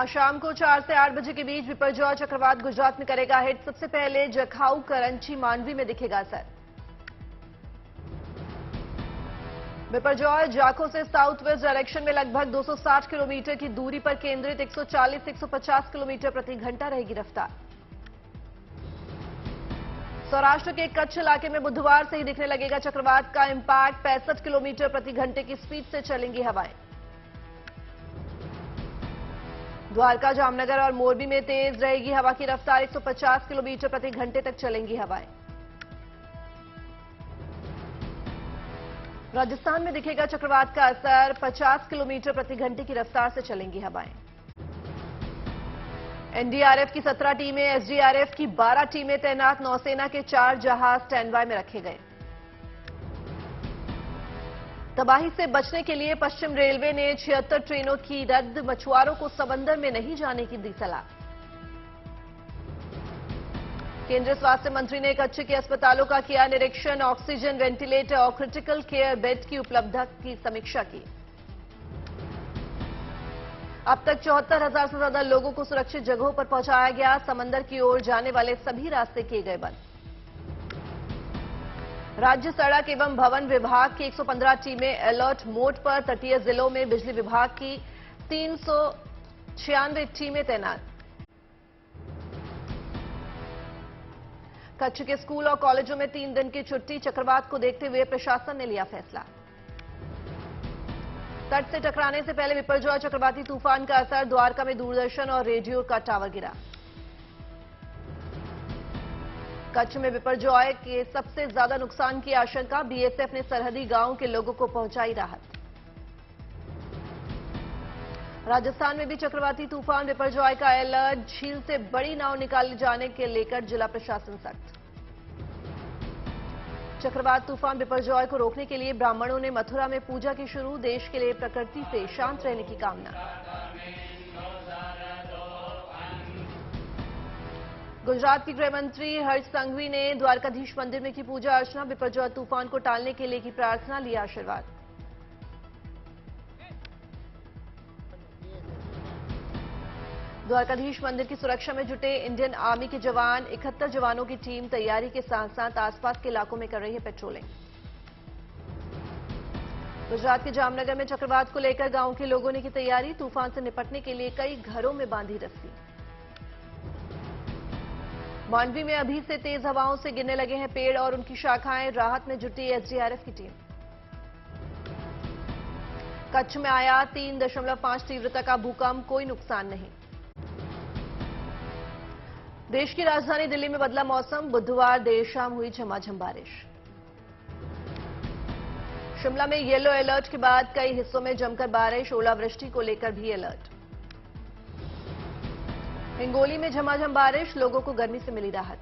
आज शाम को 4 से 8 बजे के बीच बिपरजॉय चक्रवात गुजरात में करेगा हिट। सबसे पहले जखाऊ, करंची, मांडवी में दिखेगा असर। बिपरजॉय जाखो से साउथ वेस्ट डायरेक्शन में लगभग 260 किलोमीटर की दूरी पर केंद्रित 140 से 150 किलोमीटर प्रति घंटा रहेगी रफ्तार। सौराष्ट्र के कच्छ इलाके में बुधवार से ही दिखने लगेगा चक्रवात का इंपैक्ट। 65 किलोमीटर प्रति घंटे की स्पीड से चलेंगी हवाएं। द्वारका, जामनगर और मोरबी में तेज रहेगी हवा की रफ्तार। 150 किलोमीटर प्रति घंटे तक चलेंगी हवाएं। राजस्थान में दिखेगा चक्रवात का असर। 50 किलोमीटर प्रति घंटे की रफ्तार से चलेंगी हवाएं। एनडीआरएफ की 17 टीमें, एसडीआरएफ की 12 टीमें तैनात। नौसेना के 4 जहाज स्टैंड बाय में रखे गए। तबाही से बचने के लिए पश्चिम रेलवे ने 76 ट्रेनों की रद्द। मछुआरों को समंदर में नहीं जाने की दी सलाह। केंद्रीय स्वास्थ्य मंत्री ने कच्छ के अस्पतालों का किया निरीक्षण। ऑक्सीजन, वेंटिलेटर और क्रिटिकल केयर बेड की उपलब्धता की समीक्षा की। अब तक 74,000 से ज्यादा लोगों को सुरक्षित जगहों पर पहुंचाया गया। समंदर की ओर जाने वाले सभी रास्ते किए गए बंद। राज्य सड़क एवं भवन विभाग की 115 टीमें अलर्ट मोड पर। तटीय जिलों में बिजली विभाग की 396 टीमें तैनात। कच्छ के स्कूल और कॉलेजों में 3 दिन की छुट्टी। चक्रवात को देखते हुए प्रशासन ने लिया फैसला। तट से टकराने से पहले बिपरजॉय चक्रवाती तूफान का असर। द्वारका में दूरदर्शन और रेडियो का टावर गिरा। कच्छ में बिपरजॉय के सबसे ज्यादा नुकसान की आशंका। बीएसएफ ने सरहदी गांवों के लोगों को पहुंचाई राहत। राजस्थान में भी चक्रवाती तूफान बिपरजॉय का अलर्ट। झील से बड़ी नाव निकाले जाने के लेकर जिला प्रशासन सख्त। चक्रवात तूफान बिपरजॉय को रोकने के लिए ब्राह्मणों ने मथुरा में पूजा की शुरू। देश के लिए प्रकृति से शांत रहने की कामना। गुजरात की गृह मंत्री हर्ष संघवी ने द्वारकाधीश मंदिर में की पूजा अर्चना। बिपरजॉय तूफान को टालने के लिए की प्रार्थना, लिया आशीर्वाद। द्वारकाधीश मंदिर की सुरक्षा में जुटे इंडियन आर्मी के जवान। 71 जवानों की टीम तैयारी के साथ साथ आसपास के इलाकों में कर रही है पेट्रोलिंग। गुजरात के जामनगर में चक्रवात को लेकर गांव के लोगों ने की तैयारी। तूफान से निपटने के लिए कई घरों में बांधी रस्सी। मांडवी में अभी से तेज हवाओं से गिरने लगे हैं पेड़ और उनकी शाखाएं। राहत में जुटी एसडीआरएफ की टीम। कच्छ में आया 3.5 तीव्रता का भूकंप, कोई नुकसान नहीं। देश की राजधानी दिल्ली में बदला मौसम। बुधवार देर शाम हुई झमाझम बारिश। शिमला में येलो अलर्ट के बाद कई हिस्सों में जमकर बारिश। ओलावृष्टि को लेकर भी अलर्ट। हिंगोली में झमाझम बारिश, लोगों को गर्मी से मिली राहत।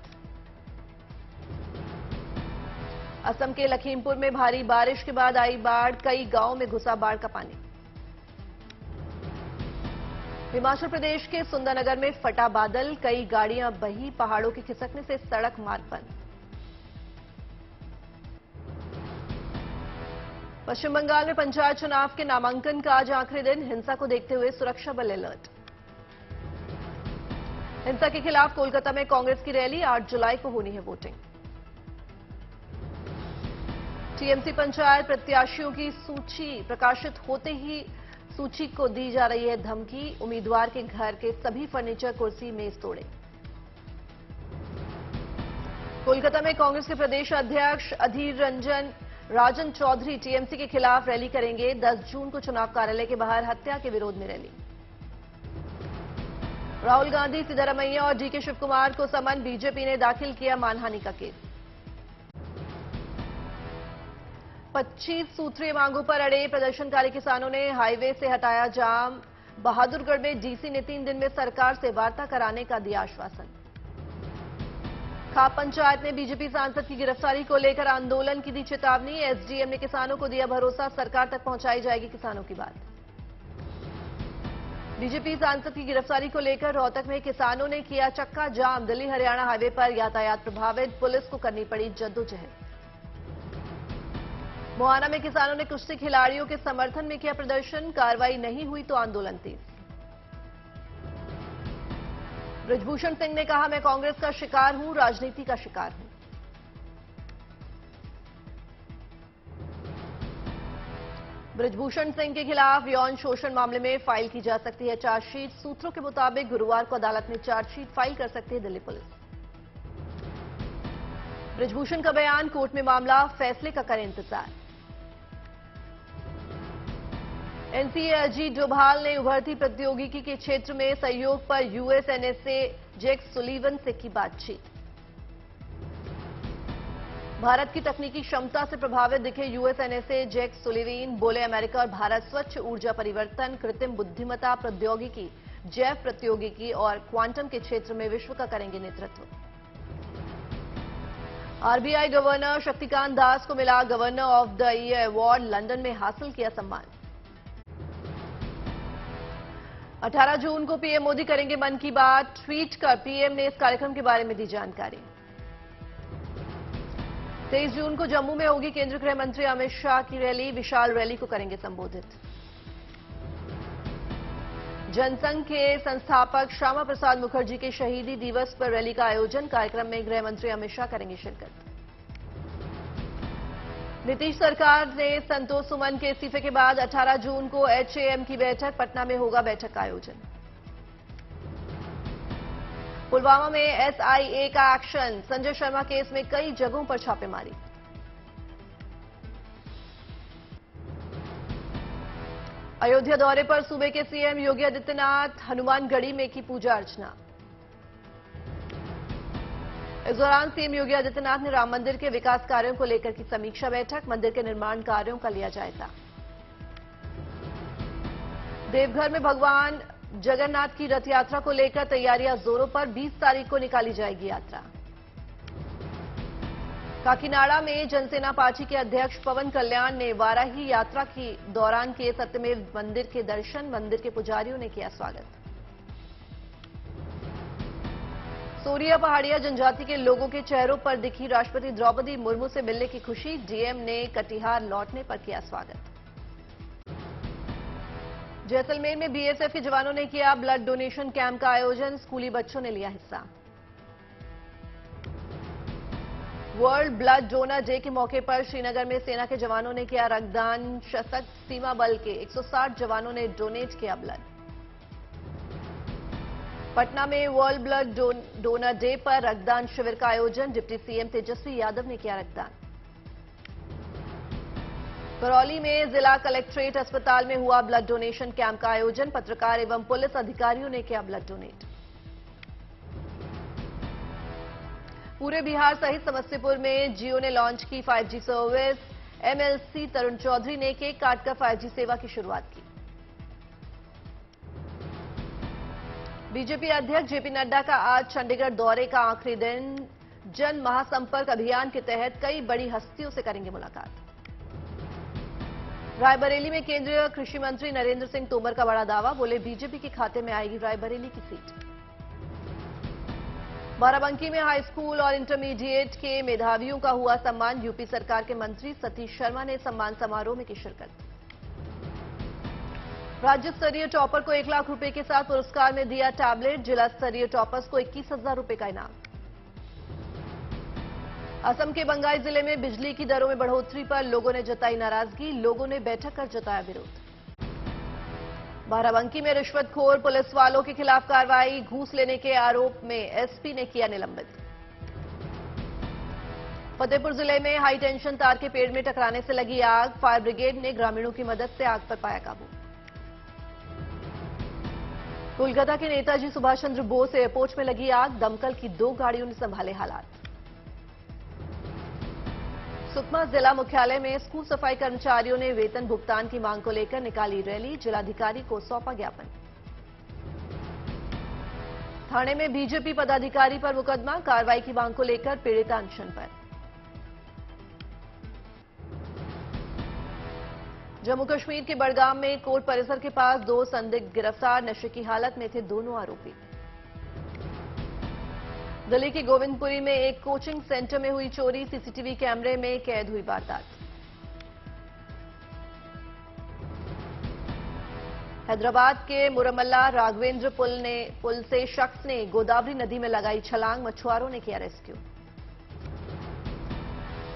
असम के लखीमपुर में भारी बारिश के बाद आई बाढ़। कई गांवों में घुसा बाढ़ का पानी। हिमाचल प्रदेश के सुंदरनगर में फटा बादल। कई गाड़ियां बही। पहाड़ों के खिसकने से सड़क मार्ग बंद। पश्चिम बंगाल में पंचायत चुनाव के नामांकन का आज आखिरी दिन। हिंसा को देखते हुए सुरक्षा बल अलर्ट। हिंसा के खिलाफ कोलकाता में कांग्रेस की रैली। 8 जुलाई को होनी है वोटिंग। टीएमसी पंचायत प्रत्याशियों की सूची प्रकाशित होते ही सूची को दी जा रही है धमकी। उम्मीदवार के घर के सभी फर्नीचर, कुर्सी, मेज तोड़े। कोलकाता में कांग्रेस के प्रदेश अध्यक्ष अधीर रंजन राजन चौधरी टीएमसी के खिलाफ रैली करेंगे। 10 जून को चुनाव कार्यालय के बाहर हत्या के विरोध में रैली। राहुल गांधी, सिद्धारमैया और डीके शिवकुमार को समन। बीजेपी ने दाखिल किया मानहानि का केस। 25 सूत्रीय मांगों पर अड़े प्रदर्शनकारी किसानों ने हाईवे से हटाया जाम। बहादुरगढ़ में डीसी ने 3 दिन में सरकार से वार्ता कराने का दिया आश्वासन। खाप पंचायत ने बीजेपी सांसद की गिरफ्तारी को लेकर आंदोलन की दी चेतावनी। एसडीएम ने किसानों को दिया भरोसा, सरकार तक पहुंचाई जाएगी किसानों की बात। बीजेपी सांसद की गिरफ्तारी को लेकर रोहतक में किसानों ने किया चक्का जाम। दिल्ली हरियाणा हाईवे पर यातायात प्रभावित, पुलिस को करनी पड़ी जद्दोजहद। मोहाना में किसानों ने कुश्ती खिलाड़ियों के समर्थन में किया प्रदर्शन। कार्रवाई नहीं हुई तो आंदोलन तेज। ब्रजभूषण सिंह ने कहा, मैं कांग्रेस का शिकार हूं, राजनीति का शिकार हूं। ब्रजभूषण सिंह के खिलाफ यौन शोषण मामले में फाइल की जा सकती है चार्जशीट। सूत्रों के मुताबिक गुरुवार को अदालत में चार्जशीट फाइल कर सकती है दिल्ली पुलिस। ब्रजभूषण का बयान, कोर्ट में मामला फैसले का करें इंतजार। एनसीए अजीत डोभाल ने उभरती प्रौद्योगिकी के क्षेत्र में सहयोग पर यूएसएनएसए जैक सुलीवन से की बातचीत। भारत की तकनीकी क्षमता से प्रभावित दिखे यूएसएनएसए जैक सुलीवन, बोले अमेरिका और भारत स्वच्छ ऊर्जा परिवर्तन, कृत्रिम बुद्धिमत्ता प्रौद्योगिकी, जैव प्रौद्योगिकी और क्वांटम के क्षेत्र में विश्व का करेंगे नेतृत्व। आरबीआई गवर्नर शक्तिकांत दास को मिला governor of the year award, London में हासिल किया सम्मान। 18 जून को पीएम मोदी करेंगे मन की बात, ट्वीट कर पीएम ने इस कार्यक्रम के बारे में दी जानकारी। 23 जून को जम्मू में होगी केंद्रीय गृह मंत्री अमित शाह की रैली, विशाल रैली को करेंगे संबोधित। जनसंघ के संस्थापक श्यामा प्रसाद मुखर्जी के शहीदी दिवस पर रैली का आयोजन, कार्यक्रम में गृह मंत्री अमित शाह करेंगे शिरकत। नीतीश सरकार ने संतोष सुमन के इस्तीफे के बाद 18 जून को एचएएम की बैठक, पटना में होगा बैठक का आयोजन। पुलवामा में एसआईए का एक्शन, संजय शर्मा केस में कई जगहों पर छापेमारी। अयोध्या दौरे पर सूबे के सीएम योगी आदित्यनाथ, हनुमानगढ़ी में की पूजा अर्चना। इस दौरान सीएम योगी आदित्यनाथ ने राम मंदिर के विकास कार्यों को लेकर की समीक्षा बैठक, मंदिर के निर्माण कार्यों का लिया जायजा। देवघर में भगवान जगन्नाथ की रथ यात्रा को लेकर तैयारियां जोरों पर, 20 तारीख को निकाली जाएगी यात्रा। काकीनाडा में जनसेना पार्टी के अध्यक्ष पवन कल्याण ने वाराही यात्रा के दौरान किए सत्यमेव मंदिर के दर्शन, मंदिर के पुजारियों ने किया स्वागत। सोरिया पहाड़िया जनजाति के लोगों के चेहरों पर दिखी राष्ट्रपति द्रौपदी मुर्मू से मिलने की खुशी, डीएम ने कटिहार लौटने पर किया स्वागत। जैसलमेर में बीएसएफ के जवानों ने किया ब्लड डोनेशन कैंप का आयोजन, स्कूली बच्चों ने लिया हिस्सा। वर्ल्ड ब्लड डोनर डे के मौके पर श्रीनगर में सेना के जवानों ने किया रक्तदान, सशक्त सीमा बल के 160 जवानों ने डोनेट किया ब्लड। पटना में वर्ल्ड ब्लड डोनर डे पर रक्तदान शिविर का आयोजन, डिप्टी सीएम तेजस्वी यादव ने किया रक्तदान। करौली में जिला कलेक्ट्रेट अस्पताल में हुआ ब्लड डोनेशन कैंप का आयोजन, पत्रकार एवं पुलिस अधिकारियों ने किया ब्लड डोनेट। पूरे बिहार सहित समस्तीपुर में जियो ने लॉन्च की 5G सर्विस, एमएलसी तरुण चौधरी ने केक काटकर 5G सेवा की शुरुआत की। बीजेपी अध्यक्ष जेपी नड्डा का आज चंडीगढ़ दौरे का आखिरी दिन, जन महासंपर्क अभियान के तहत कई बड़ी हस्तियों से करेंगे मुलाकात। रायबरेली में केंद्रीय कृषि मंत्री नरेंद्र सिंह तोमर का बड़ा दावा, बोले बीजेपी के खाते में आएगी रायबरेली की सीट। बाराबंकी में हाई स्कूल और इंटरमीडिएट के मेधावियों का हुआ सम्मान, यूपी सरकार के मंत्री सतीश शर्मा ने सम्मान समारोह में की शिरकत। राज्य स्तरीय टॉपर को 1 लाख रुपए के साथ पुरस्कार में दिया टैबलेट, जिला स्तरीय टॉपर्स को 21,000 रुपए का इनाम। असम के बंगाई जिले में बिजली की दरों में बढ़ोतरी पर लोगों ने जताई नाराजगी, लोगों ने बैठक कर जताया विरोध। बाराबंकी में रिश्वतखोर पुलिस वालों के खिलाफ कार्रवाई, घूस लेने के आरोप में एसपी ने किया निलंबित। फतेहपुर जिले में हाई टेंशन तार के पेड़ में टकराने से लगी आग, फायर ब्रिगेड ने ग्रामीणों की मदद से आग पर पाया काबू। कोलकाता के नेताजी सुभाष चंद्र बोस एयरपोर्ट में लगी आग, दमकल की 2 गाड़ियों ने संभाले हालात। सुकमा जिला मुख्यालय में स्कूल सफाई कर्मचारियों ने वेतन भुगतान की मांग को लेकर निकाली रैली, जिलाधिकारी को सौंपा ज्ञापन। थाने में बीजेपी पदाधिकारी पर मुकदमा, कार्रवाई की मांग को लेकर पीड़िता अनशन पर। जम्मू कश्मीर के बड़गाम में कोर्ट परिसर के पास 2 संदिग्ध गिरफ्तार, नशे की हालत में थे दोनों आरोपी। दिल्ली के गोविंदपुरी में एक कोचिंग सेंटर में हुई चोरी, सीसीटीवी कैमरे में कैद हुई वारदात। हैदराबाद के मुरमल्ला राघवेंद्र पुल से शख्स ने गोदावरी नदी में लगाई छलांग, मछुआरों ने किया रेस्क्यू।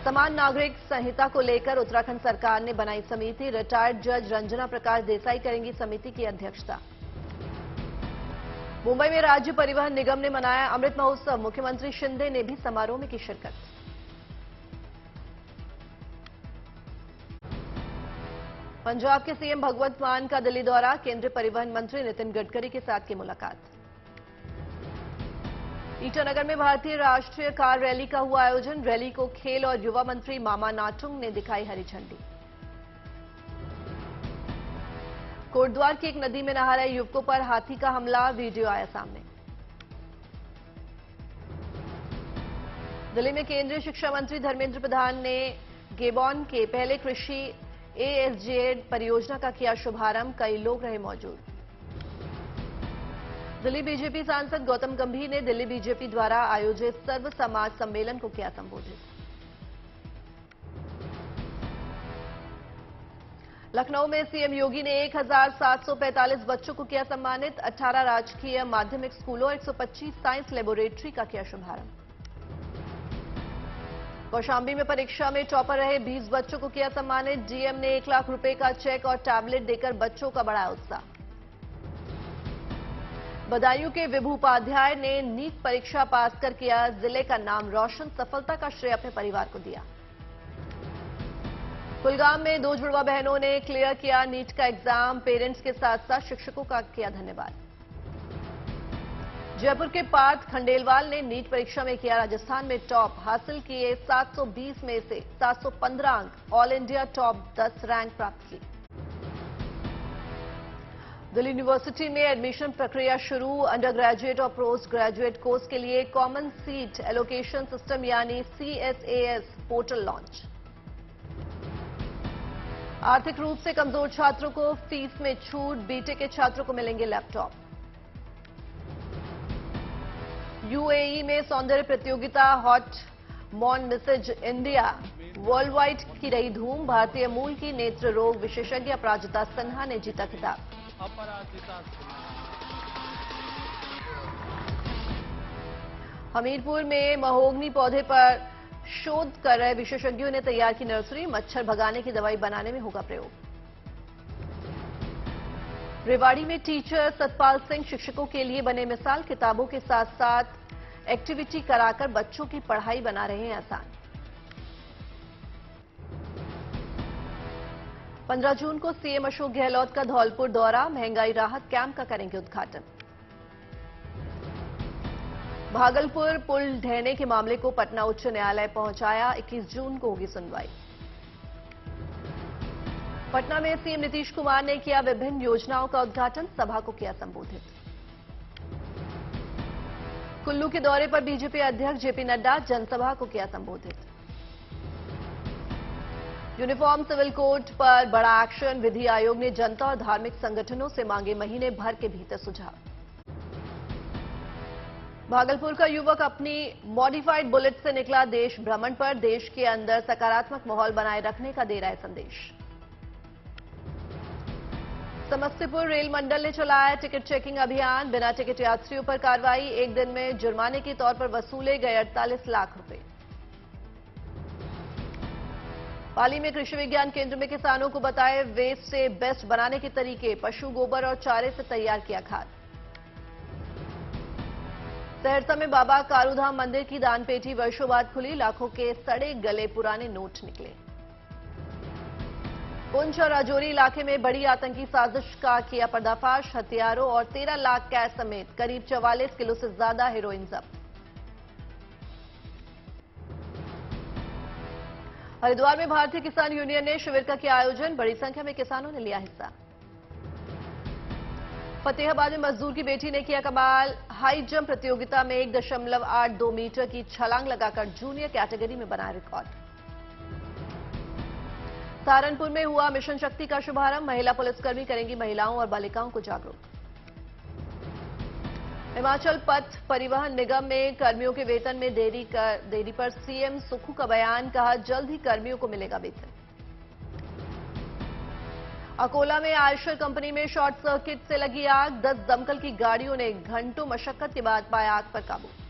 समान नागरिक संहिता को लेकर उत्तराखंड सरकार ने बनाई समिति, रिटायर्ड जज रंजना प्रकाश देसाई करेंगी समिति की अध्यक्षता। मुंबई में राज्य परिवहन निगम ने मनाया अमृत महोत्सव, मुख्यमंत्री शिंदे ने भी समारोह में की शिरकत। पंजाब के सीएम भगवंत मान का दिल्ली दौरा, केंद्रीय परिवहन मंत्री नितिन गडकरी के साथ की मुलाकात। ईटानगर में भारतीय राष्ट्रीय कार रैली का हुआ आयोजन, रैली को खेल और युवा मंत्री मामा नाटुंग ने दिखाई हरी झंडी। कोटद्वार की एक नदी में नहा रहे युवकों पर हाथी का हमला, वीडियो आया सामने। दिल्ली में केंद्रीय शिक्षा मंत्री धर्मेंद्र प्रधान ने गेबॉन के पहले कृषि एएसजेड परियोजना का किया शुभारंभ, कई लोग रहे मौजूद। दिल्ली बीजेपी सांसद गौतम गंभीर ने दिल्ली बीजेपी द्वारा आयोजित सर्व समाज सम्मेलन को किया संबोधित। लखनऊ में सीएम योगी ने 1745 बच्चों को किया सम्मानित, 18 राजकीय माध्यमिक स्कूलों 125 साइंस लेबोरेटरी का किया शुभारंभ। कौशाम्बी में परीक्षा में टॉपर रहे 20 बच्चों को किया सम्मानित, डीएम ने 1 लाख रुपए का चेक और टैबलेट देकर बच्चों का बढ़ाया उत्साह। बदायूं के विभू उपाध्याय ने नीट परीक्षा पास कर किया जिले का नाम रोशन, सफलता का श्रेय अपने परिवार को दिया। कुलगाम में 2 जुड़वा बहनों ने क्लियर किया नीट का एग्जाम, पेरेंट्स के साथ साथ शिक्षकों का किया धन्यवाद। जयपुर के पार्थ खंडेलवाल ने नीट परीक्षा में किया राजस्थान में टॉप, हासिल किए 720 में से 715 अंक, ऑल इंडिया टॉप 10 रैंक प्राप्त की। दिल्ली यूनिवर्सिटी में एडमिशन प्रक्रिया शुरू, अंडर ग्रेजुएट और पोस्ट ग्रेजुएट कोर्स के लिए कॉमन सीट एलोकेशन सिस्टम यानी CSAS पोर्टल लॉन्च। आर्थिक रूप से कमजोर छात्रों को फीस में छूट, बीटेक के छात्रों को मिलेंगे लैपटॉप। यूएई में सौंदर्य प्रतियोगिता haut monde Mrs India worldwide की रही धूम, भारतीय मूल की नेत्र रोग विशेषज्ञ अपराजिता सिन्हा ने जीता खिताब। हमीरपुर में महोगनी पौधे पर शोध कर रहे विशेषज्ञों ने तैयार की नर्सरी, मच्छर भगाने की दवाई बनाने में होगा प्रयोग। रेवाड़ी में टीचर सतपाल सिंह शिक्षकों के लिए बने मिसाल, किताबों के साथ साथ एक्टिविटी कराकर बच्चों की पढ़ाई बना रहे हैं आसान। 15 जून को सीएम अशोक गहलोत का धौलपुर दौरा, महंगाई राहत कैंप का करेंगे उद्घाटन। भागलपुर पुल ढहने के मामले को पटना उच्च न्यायालय पहुंचाया, 21 जून को होगी सुनवाई। पटना में सीएम नीतीश कुमार ने किया विभिन्न योजनाओं का उद्घाटन, सभा को किया संबोधित। कुल्लू के दौरे पर बीजेपी अध्यक्ष जेपी नड्डा, जनसभा को किया संबोधित। यूनिफॉर्म सिविल कोड पर बड़ा एक्शन, विधि आयोग ने जनता और धार्मिक संगठनों से मांगे महीने भर के भीतर सुझाव। भागलपुर का युवक अपनी मॉडिफाइड बुलेट से निकला देश भ्रमण पर, देश के अंदर सकारात्मक माहौल बनाए रखने का दे रहा है संदेश। समस्तीपुर रेल मंडल ने चलाया टिकट चेकिंग अभियान, बिना टिकट यात्रियों पर कार्रवाई, एक दिन में जुर्माने के तौर पर वसूले गए 48 लाख रुपए। पाली में कृषि विज्ञान केंद्र में किसानों को बताए वेस्ट से बेस्ट बनाने के तरीके, पशु गोबर और चारे से तैयार किया खाद। सहरसा में बाबा कारूधाम मंदिर की दानपेटी वर्षों बाद खुली, लाखों के सड़े गले पुराने नोट निकले। पुंछ और राजौरी इलाके में बड़ी आतंकी साजिश का किया पर्दाफाश, हथियारों और 13 लाख कैश समेत करीब 44 किलो से ज्यादा हेरोइन जब्त। हरिद्वार में भारतीय किसान यूनियन ने शिविर का किया आयोजन, बड़ी संख्या में किसानों ने लिया हिस्सा। फतेहाबाद में मजदूर की बेटी ने किया कमाल, हाई जंप प्रतियोगिता में 1.82 मीटर की छलांग लगाकर जूनियर कैटेगरी में बनाया रिकॉर्ड। सहारनपुर में हुआ मिशन शक्ति का शुभारंभ, महिला पुलिसकर्मी करेंगी महिलाओं और बालिकाओं को जागरूक। हिमाचल पथ परिवहन निगम में कर्मियों के वेतन में देरी पर सीएम सुक्खू का बयान, कहा जल्द ही कर्मियों को मिलेगा वेतन। अकोला में आयशर कंपनी में शॉर्ट सर्किट से लगी आग, 10 दमकल की गाड़ियों ने घंटों मशक्कत के बाद पाया आग पर काबू।